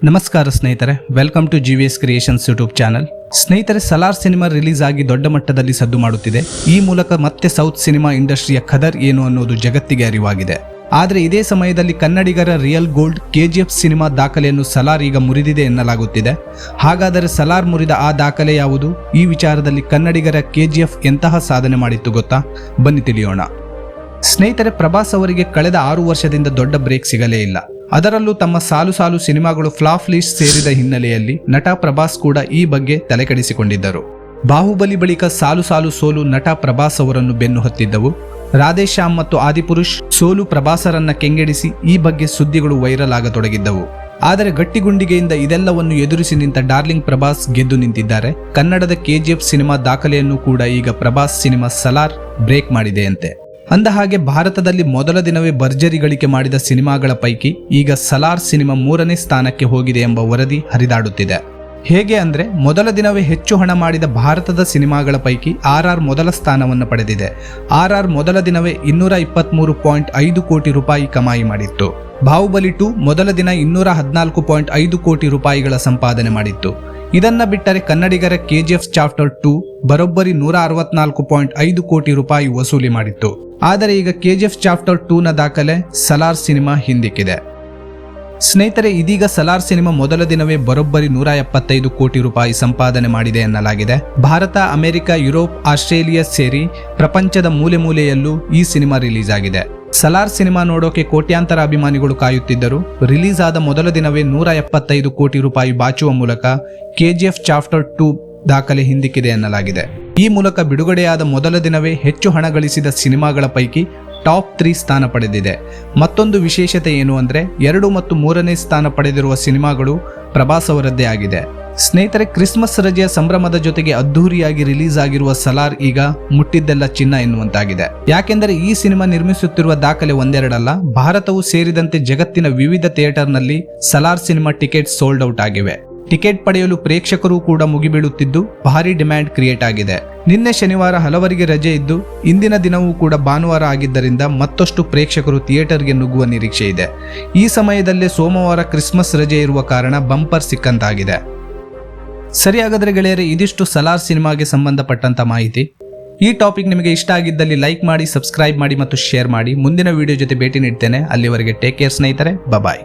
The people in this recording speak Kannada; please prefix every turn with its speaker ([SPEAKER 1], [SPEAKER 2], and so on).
[SPEAKER 1] ನಮಸ್ಕಾರ ಸ್ನೇಹಿತರೆ, welcome to GVS creations YouTube channel. ಸ್ನೇಹಿತರೆ, ಸಲಾರ್ ಸಿನಿಮಾ ರಿಲೀಸ್ ಆಗಿ ದೊಡ್ಡ ಮಟ್ಟದಲ್ಲಿ ಸದ್ದು ಮಾಡುತ್ತಿದೆ. ಈ ಮೂಲಕ ಮತ್ತೆ ಸೌತ್ ಸಿನಿಮಾ ಇಂಡಸ್ಟ್ರಿಯ ಖದರ್ ಏನು ಅನ್ನೋದು ಜಗತ್ತಿಗೆ ಅರಿವಾಗಿದೆ. ಆದರೆ ಇದೇ ಸಮಯದಲ್ಲಿ ಕನ್ನಡಿಗರ ರಿಯಲ್ ಗೋಲ್ಡ್ KGF ಸಿನಿಮಾ ದಾಖಲೆಯನ್ನು ಸಲಾರ್ ಈಗ ಮುರಿದಿದೆ ಎನ್ನಲಾಗುತ್ತಿದೆ. ಹಾಗಾದರೆ ಸಲಾರ್ ಮುರಿದ ಆ ದಾಖಲೆ ಯಾವುದು? ಈ ವಿಚಾರದಲ್ಲಿ ಕನ್ನಡಿಗರ KGF ಎಂತಹ ಸಾಧನೆ ಮಾಡಿತ್ತು ಗೊತ್ತಾ? ಬನ್ನಿ ತಿಳಿಯೋಣ. ಸ್ನೇಹಿತರೆ, ಪ್ರಭಾಸ್ ಅವರಿಗೆ ಕಳೆದ 6 ವರ್ಷದಿಂದ ದೊಡ್ಡ ಬ್ರೇಕ್ ಸಿಗಲೇ ಇಲ್ಲ. ಅದರಲ್ಲೂ ತಮ್ಮ ಸಾಲು ಸಿನಿಮಾಗಳು ಫ್ಲಾಪ್ ಲಿಸ್ಟ್ ಸೇರಿದ ಹಿನ್ನೆಲೆಯಲ್ಲಿ ನಟ ಪ್ರಭಾಸ್ ಕೂಡ ಈ ಬಗ್ಗೆ ತಲೆಕೆಡಿಸಿಕೊಂಡಿದ್ದರು. ಬಾಹುಬಲಿ ಬಳಿಕ ಸಾಲು ಸೋಲು ನಟ ಪ್ರಭಾಸ್ ಅವರನ್ನು ಬೆನ್ನು ಹತ್ತಿದ್ದವು. ರಾಧೇಶ್ಯಾಮ್ ಮತ್ತು ಆದಿಪುರುಷ್ ಸೋಲು ಪ್ರಭಾಸರನ್ನ ಕೆಂಗೆಡಿಸಿ ಈ ಬಗ್ಗೆ ಸುದ್ದಿಗಳು ವೈರಲ್ ಆಗತೊಡಗಿದ್ದವು. ಆದರೆ ಗಟ್ಟಿಗುಂಡಿಗೆಯಿಂದ ಇದೆಲ್ಲವನ್ನು ಎದುರಿಸಿ ನಿಂತ ಡಾರ್ಲಿಂಗ್ ಪ್ರಭಾಸ್ ಗೆದ್ದು ನಿಂತಿದ್ದಾರೆ. ಕನ್ನಡದ KGF ಸಿನಿಮಾ ದಾಖಲೆಯನ್ನು ಕೂಡ ಈಗ ಪ್ರಭಾಸ್ ಸಿನಿಮಾ ಸಲಾರ್ ಬ್ರೇಕ್ ಮಾಡಿದೆಯಂತೆ. ಅಂದಹಾಗೆ ಭಾರತದಲ್ಲಿ ಮೊದಲ ದಿನವೇ ಭರ್ಜರಿ ಗಳಿಕೆ ಮಾಡಿದ ಸಿನಿಮಾಗಳ ಪೈಕಿ ಈಗ ಸಲಾರ್ ಸಿನಿಮಾ 3ನೇ ಸ್ಥಾನಕ್ಕೆ ಹೋಗಿದೆ ಎಂಬ ವರದಿ ಹರಿದಾಡುತ್ತಿದೆ. ಹೇಗೆ ಅಂದ್ರೆ, ಮೊದಲ ದಿನವೇ ಹೆಚ್ಚು ಹಣ ಮಾಡಿದ ಭಾರತದ ಸಿನಿಮಾಗಳ ಪೈಕಿ RR ಮೊದಲ ಸ್ಥಾನವನ್ನು ಪಡೆದಿದೆ. RR ಮೊದಲ ದಿನವೇ 223.5 ಕೋಟಿ ರೂಪಾಯಿ ಕಮಾಯಿ ಮಾಡಿತ್ತು. ಬಾಹುಬಲಿ 2 ಮೊದಲ ದಿನ 214.5 ಕೋಟಿ ರೂಪಾಯಿಗಳ ಸಂಪಾದನೆ ಮಾಡಿತ್ತು. ಇದನ್ನ ಬಿಟ್ಟರೆ ಕನ್ನಡಿಗರ KGF ಚಾಪ್ಟರ್ 2 ಬರೋಬ್ಬರಿ 164.5 ಕೋಟಿ ರೂಪಾಯಿ ವಸೂಲಿ ಮಾಡಿತ್ತು. ಆದರೆ ಈಗ KGF ಚಾಪ್ಟರ್ 2ನ ದಾಖಲೆ ಸಲಾರ್ ಸಿನಿಮಾ ಹಿಂದಿಕ್ಕಿದೆ. ಸ್ನೇಹಿತರೆ, ಇದೀಗ ಸಲಾರ್ ಸಿನಿಮಾ ಮೊದಲ ದಿನವೇ ಬರೋಬ್ಬರಿ 175 ಕೋಟಿ ರೂಪಾಯಿ ಸಂಪಾದನೆ ಮಾಡಿದೆ ಎನ್ನಲಾಗಿದೆ. ಭಾರತ, ಅಮೆರಿಕ, ಯುರೋಪ್, ಆಸ್ಟ್ರೇಲಿಯಾ ಸೇರಿ ಪ್ರಪಂಚದ ಮೂಲೆಯಲ್ಲೂ ಈ ಸಿನಿಮಾ ರಿಲೀಸ್ ಆಗಿದೆ. ಸಲಾರ್ ಸಿನಿಮಾ ನೋಡೋಕೆ ಕೋಟ್ಯಾಂತರ ಅಭಿಮಾನಿಗಳು ಕಾಯುತ್ತಿದ್ದರು. ರಿಲೀಸ್ ಆದ ಮೊದಲ ದಿನವೇ 175 ಕೋಟಿ ರೂಪಾಯಿ ಬಾಚುವ ಮೂಲಕ KGF ಚಾಪ್ಟರ್ 2 ದಾಖಲೆ ಹಿಂದಿಕ್ಕಿದೆ ಎನ್ನಲಾಗಿದೆ. ಈ ಮೂಲಕ ಬಿಡುಗಡೆಯಾದ ಮೊದಲ ದಿನವೇ ಹೆಚ್ಚು ಹಣ ಗಳಿಸಿದ ಸಿನಿಮಾಗಳ ಪೈಕಿ ಟಾಪ್ 3 ಸ್ಥಾನ ಪಡೆದಿದೆ. ಮತ್ತೊಂದು ವಿಶೇಷತೆ ಏನು ಅಂದ್ರೆ, 2 ಮತ್ತು 3ನೇ ಸ್ಥಾನ ಪಡೆದಿರುವ ಸಿನಿಮಾಗಳು ಪ್ರಭಾಸ್ ಅವರದ್ದೇ ಆಗಿದೆ. ಸ್ನೇಹಿತರೆ, ಕ್ರಿಸ್ಮಸ್ ರಜೆಯ ಸಂಭ್ರಮದ ಜೊತೆಗೆ ಅದ್ದೂರಿಯಾಗಿ ರಿಲೀಸ್ ಆಗಿರುವ ಸಲಾರ್ ಈಗ ಮುಟ್ಟಿದ್ದೆಲ್ಲ ಚಿನ್ನ ಎನ್ನುವಂತಾಗಿದೆ. ಯಾಕೆಂದರೆ ಈ ಸಿನಿಮಾ ನಿರ್ಮಿಸುತ್ತಿರುವ ದಾಖಲೆ ಒಂದೆರಡಲ್ಲ, ಭಾರತವು ಸೇರಿದಂತೆ ಜಗತ್ತಿನ ವಿವಿಧ ಥಿಯೇಟರ್ನಲ್ಲಿ Salaar cinema ticket sold out ಆಗಿವೆ. ಟಿಕೆಟ್ ಪಡೆಯಲು ಪ್ರೇಕ್ಷಕರು ಕೂಡ ಮುಗಿಬೀಳುತ್ತಿದ್ದು ಭಾರಿ ಡಿಮ್ಯಾಂಡ್ ಕ್ರಿಯೇಟ್ ಆಗಿದೆ. ನಿನ್ನೆ ಶನಿವಾರ ಹಲವರಿಗೆ ರಜೆ ಇದ್ದು ಇಂದಿನ ದಿನವೂ ಕೂಡ ಭಾನುವಾರ ಆಗಿದ್ದರಿಂದ ಮತ್ತಷ್ಟು ಪ್ರೇಕ್ಷಕರು ಥಿಯೇಟರ್ಗೆ ನುಗ್ಗುವ ನಿರೀಕ್ಷೆ ಇದೆ. ಈ ಸಮಯದಲ್ಲೇ ಸೋಮವಾರ ಕ್ರಿಸ್ಮಸ್ ರಜೆ ಇರುವ ಕಾರಣ ಬಂಪರ್ ಸಿಕ್ಕಂತಾಗಿದೆ. ಸರಿ, ಹಾಗಾದ್ರೆ ಗೆಳೆಯರೆ, ಇದಿಷ್ಟು ಸಲಾರ್ ಸಿನಿಮಾಗೆ ಸಂಬಂಧಪಟ್ಟಂತ ಮಾಹಿತಿ. ಈ ಟಾಪಿಕ್ ನಿಮಗೆ ಇಷ್ಟ ಆಗಿದ್ದಲ್ಲಿ ಲೈಕ್ ಮಾಡಿ, ಸಬ್ಸ್ಕ್ರೈಬ್ ಮಾಡಿ ಮತ್ತು ಶೇರ್ ಮಾಡಿ. ಮುಂದಿನ ವಿಡಿಯೋ ಜೊತೆ ಭೇಟಿ ನೀಡ್ತೇನೆ. ಅಲ್ಲಿವರೆಗೆ ಟೇಕ್ ಕೇರ್ ಸ್ನೇಹಿತರೆ. ಬಾಯ್.